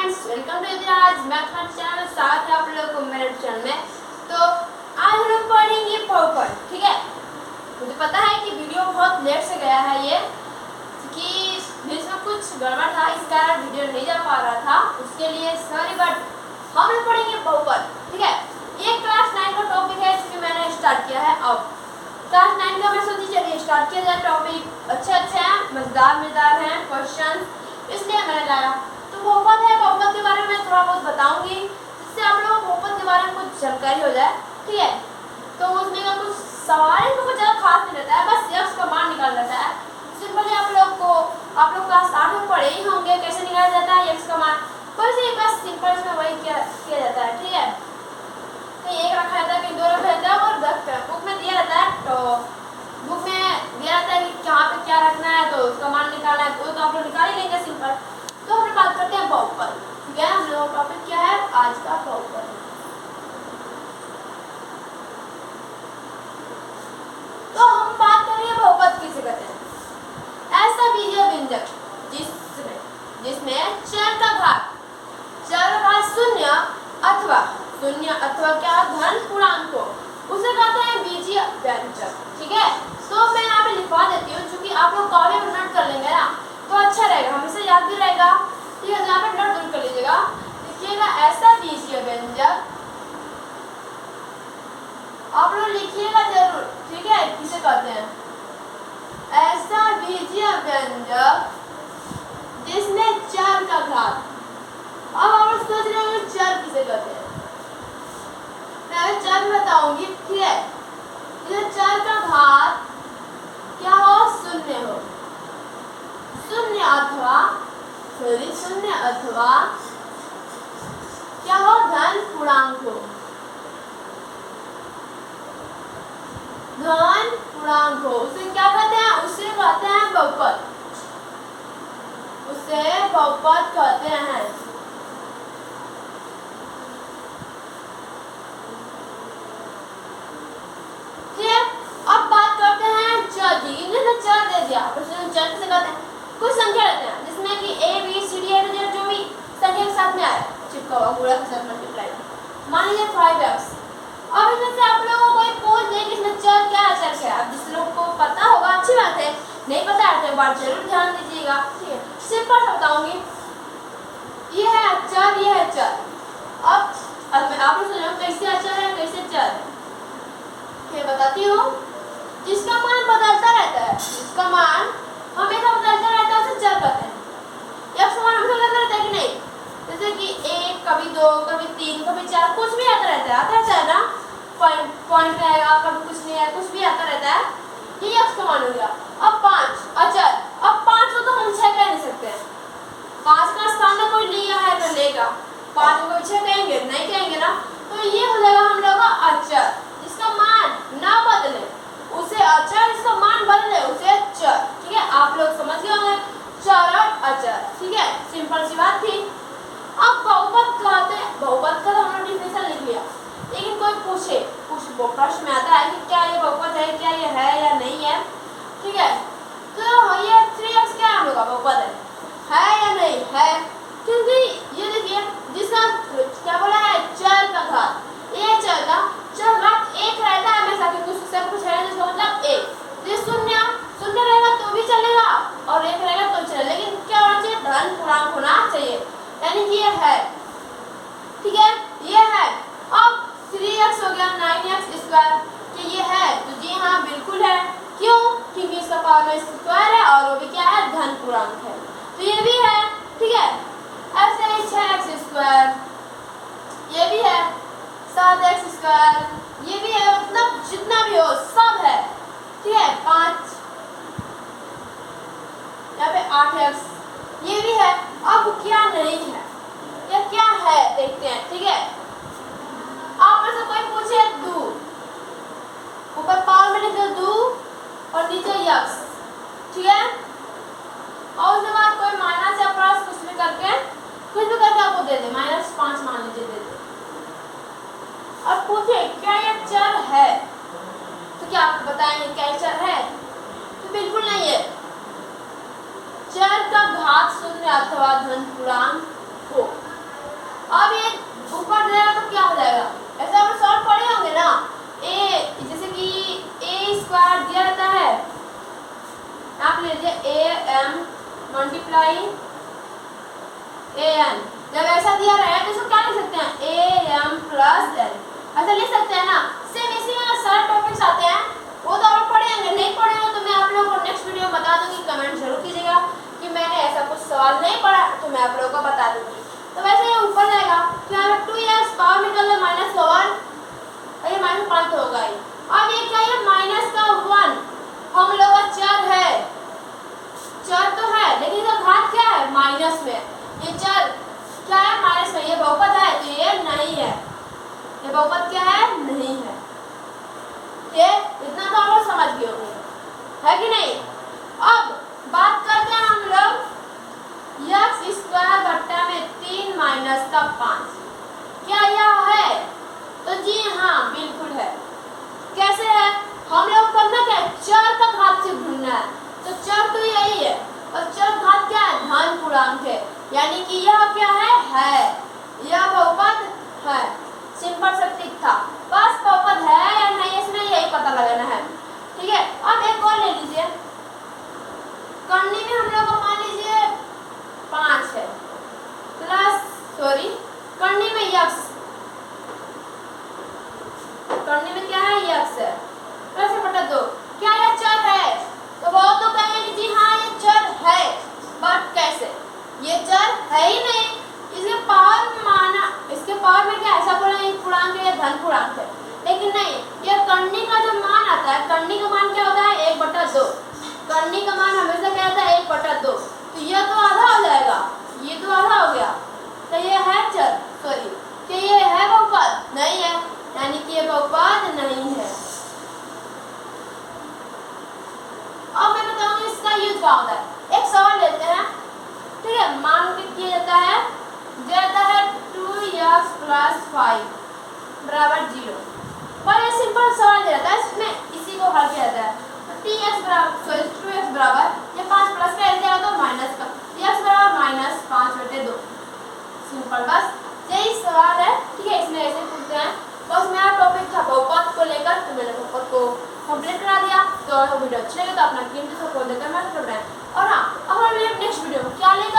Friends, welcome to इतिहास। मैं तुम्हारे चैनल में स्वागत है आप लोगों को मेरे चैनल में। तो आज हम लोग पढ़ेंगे बहुपद। ठीक है, मुझे पता है कि वीडियो बहुत लेट से गया है ये, क्योंकि बीच में कुछ गड़बड़ था, इस कारण वीडियो नहीं जा पा रहा था, उसके लिए सॉरी। बट हम लोग पढ़ेंगे बहुपद। ठीक है, ये क्लास 9 का टॉपिक है क्योंकि मैंने स्टार्ट किया है। अब क्लास 9 का मैं सोची चलिए स्टार्ट किया जाए। टॉपिक अच्छे हैं, मजेदार हैं क्वेश्चन, इसलिए मैंने लाया। तो बहुपद है, बहुपद के बारे में थोड़ा बहुत बताऊंगी जिससे आप लोगों को बहुपद के बारे में कुछ जानकारी हो जाए। ठीक है, तो उसमें का कुछ सवाल को कुछ ज़्यादा खास नहीं रहता है, बस एक्स का मान निकाल रहता है। सिंपली आप लोग क्लास 8 में पढ़े ही होंगे कैसे निकाला जाता है एक्स का मान। बस ये बस सिंपल इसमें वही किया जाता है। ठीक है, कहीं एक रखा रहता है, कहीं दो रखा रहता है, और बुक में दिया रहता है। तो बुक में दिया रहता है कि कहाँ पे क्या रखना है, तो उसका मान निकालना है, तो आप लोग निकाल ही लेंगे सिंपल। तो हम बात करते हैं बहुपद। ठीक है, हम लोग टॉपिक क्या है आज का, बहुपद। तो हम बात करेंगे बहुपद किसे कहते हैं। ऐसा बीजीय व्यंजक जिसमें चर का घात शून्य अथवा क्या धन पूर्णांक को, उसे कहते हैं बीजीय व्यंजक। ठीक है, तो मैं यहाँ पे लिखवा देती हूँ, क्योंकि आप लोग कॉपी पर नोट कर लेंगे ना तो अच्छा रहेगा, हमेशा याद भी रहेगा। ठीक है, यहाँ पे नोट जरूर कर लीजिएगा। लिखिएगा ऐसा बीजीय व्यंजक, आप लोग लिखिएगा जरूर। ठीक है, किसे कहते हैं ऐसा बीजीय व्यंजक जिसमें चर का घात। अब आप लोग सोच रहे होंगे चर किसे कहते हैं, मैं चर बताऊंगी। ठीक है, जिसमें चर का घात क्या हो, शून्य हो, शून्य अथवा क्या हो, धन पूर्णांक हो, धन पूर्णांक हो, उसे क्या कहते हैं, उसे कहते हैं बहुपद, उसे बहुपद कहते हैं। ठीक है, अब बात करते हैं चर की। इन्होंने चर दे दिया, चर किसे कहते हैं, कुछ संख्या रहते हैं जिसमें कि ए बी सी डी जो भी संख्या के साथ में आए, चिपका हुआ गुणा के साथ मल्टीप्लाई। मान लीजिए 5x। अब इसमें से आप लोगों को कोई पूछ दे कि इसमें चर क्या है, चर क्या है। अब जिस लोग को पता होगा अच्छी बात है, नहीं पता है तो एक बार जरूर ध्यान दीजिएगा। ठीक है, सिंपल बताऊंगी, ये है चर, ये है चर। अब मैं आप लोग सुनो कैसे अचर है कैसे चर है, मैं बताती हूँ। जिसका मान बदलता रहता है, जिसका मान हमेशा बदलता रहता है उसे चर कहते हैं। एक्स मान हमेशा बदलता रहता है कि नहीं, जैसे कि 1 कभी 2 कभी 3 कभी 4 कुछ भी आता रहता है ना, पॉइंट रहेगा, कभी कुछ नहीं है, कुछ भी आता रहता है, ये एक्स का मान हो गया। अब 5 अचर, अब 5 को तो हम 6 कह नहीं सकते हैं, 5 का स्थान में कोई लिया है तो लेगा, 5 को 6 कहेंगे नहीं कहेंगे ना, तो ये हो जाएगा हम लोग का अचर। जिसका मान ना बदले उसे अचर, जिसका मान बदले उसे चर। ठीक है, आप लोग समझ गए होंगे चर और अचर। ठीक है, सिंपल सी बात थी। अब बहुपद कहते हैं, बहुपद का तो हमने डिफिनेशन लिख लिया, लेकिन कोई पूछे कुछ प्रश्न में आता है कि क्या ये बहुपद है, क्या ये है या नहीं है। ठीक है, तो ये 3x क्या हम लोग का बहुपद है या नहीं है, क्योंकि ये देखिए जिसका क्या बोला है चर का घात, ये चर घात 1 रहता है हमेशा, क्योंकि उससे कुछ है जिसका मतलब 1। ये शून्य रहेगा तो भी चलेगा और 1 रहेगा तो चलेगा, लेकिन क्या होना चाहिए, धन पूर्णांक होना चाहिए, यानी कि ये है। ठीक है, ये है। अब 3x हो गया 9x स्क्वायर, कि ये है तो जी हाँ बिल्कुल है, क्यों, क्योंकि इसका पावर में स्क्वायर है और वो भी क्या है, धन पूर्णांक है, तो ये भी है। ठीक है, ऐसे ही 6x स्क्वायर, ये भी है, 7x स्क्वायर, ये भी है, मतलब जितना भी हो सब है। ठीक है, 5 यहाँ पे 8x, ये भी है। अब क्या नहीं है, या क्या है देखते हैं। ठीक है, आप में से कोई पूछे 2, ऊपर पावर में लिख दो 2 और नीचे x। ठीक है, और उसके बाद कोई माइनस या प्लस कुछ भी करके आपको दे दे, -5 मान लीजिए दे दे। अब पूछे क्या ये चर है, तो क्या आप बताएंगे क्या ये चर है, तो बिल्कुल नहीं है। चर का घात 0 अथवा धन पूर्णांक हो, मल्टीप्लाई ए एन। जब ऐसा दिया रहा है तो इसको क्या लिख सकते हैं, ए एम प्लस एन, ऐसा लिख सकते हैं ना। सेम इसी में सारे टॉपिक्स आते हैं, वो तो आप पढ़ेंगे, नहीं पढ़े हो तो मैं आप लोगों को नेक्स्ट वीडियो में बता दूंगी। कमेंट जरूर कीजिएगा कि मैंने ऐसा कुछ सवाल नहीं पढ़ा तो मैं आप लोगों को बता दूंगी। तो वैसे ये ऊपर जाएगा, फिर हमें 2x पावर निकल है -1, ये -5 तो होगा ही। अब ये क्या है, -1 हम लोग का चर है, चर तो है लेकिन इसका घात क्या है, माइनस में। ये चर क्या है, माइनस में। ये बहुपद है तो ये नहीं है, ये बहुपद क्या है, नहीं है। ये इतना तो आप लोग समझ गए होंगे, है कि नहीं। अब बात करते हैं हम लोग x² बट्टा में 3 माइनस का 5, क्या यह है, तो जी हाँ बिल्कुल है। कैसे है, हम लोग करना क्या है, चर का घात से ढूंढना है। तो चर तो यही है और चर घात क्या है, धन पूर्णांक है, यानी कि यह क्या है, यह बहुपद है। सिंपल सा ट्रिक था, बस बहुपद है या नहीं इसमें यही पता लगाना है, ठीक है। अब एक और ले लीजिए, करनी में हम लोग को मान लीजिए 5 है प्लस, सॉरी करनी में x, करनी में क्या है, x है, प्लस बटा 2। क्या यह चर है, तो वो तो कहेंगे कि जी हाँ ये चर है, बट कैसे, ये चर है ही नहीं। इसके पावर में माना, इसके पावर में क्या ऐसा बोले पूर्णांक है या धन पूर्णांक है, लेकिन नहीं, यह करनी का जो मान आता है, करनी का मान क्या होता है, 1/2। करनी का मान हमेशा क्या होता है, 1/2। तो यह तो आधा हो जाएगा, ये तो आधा हो गया, तो ये है चर, सॉरी कि ये है बहुपद, नहीं है, यानी कि ये बहुपद नहीं है। अब मैं बताऊंगी इसका यूज क्या होता है। एक सवाल लेते हैं, ठीक है, मान के किया जाता है 2x + 5 = 0। बड़ा सिंपल सवाल दिया जाता है, इसमें इसी को हल किया जाता है। तो 2x बराबर, ये 5 प्लस का एरिया तो माइनस का, x बराबर -5/2। सिंपल, बस यही सवाल है, ठीक है। इसमें ऐसे पूछते हैं, बस मेरा टॉपिक था बहुपद को लेकर, तो मैंने बहुपद को कंप्लीट करा दिया। तो वीडियो अच्छी लगे तो अपना कीमती सपोर्ट देकर मैं और हाँ, अब हम नेक्स्ट वीडियो में क्या लेकर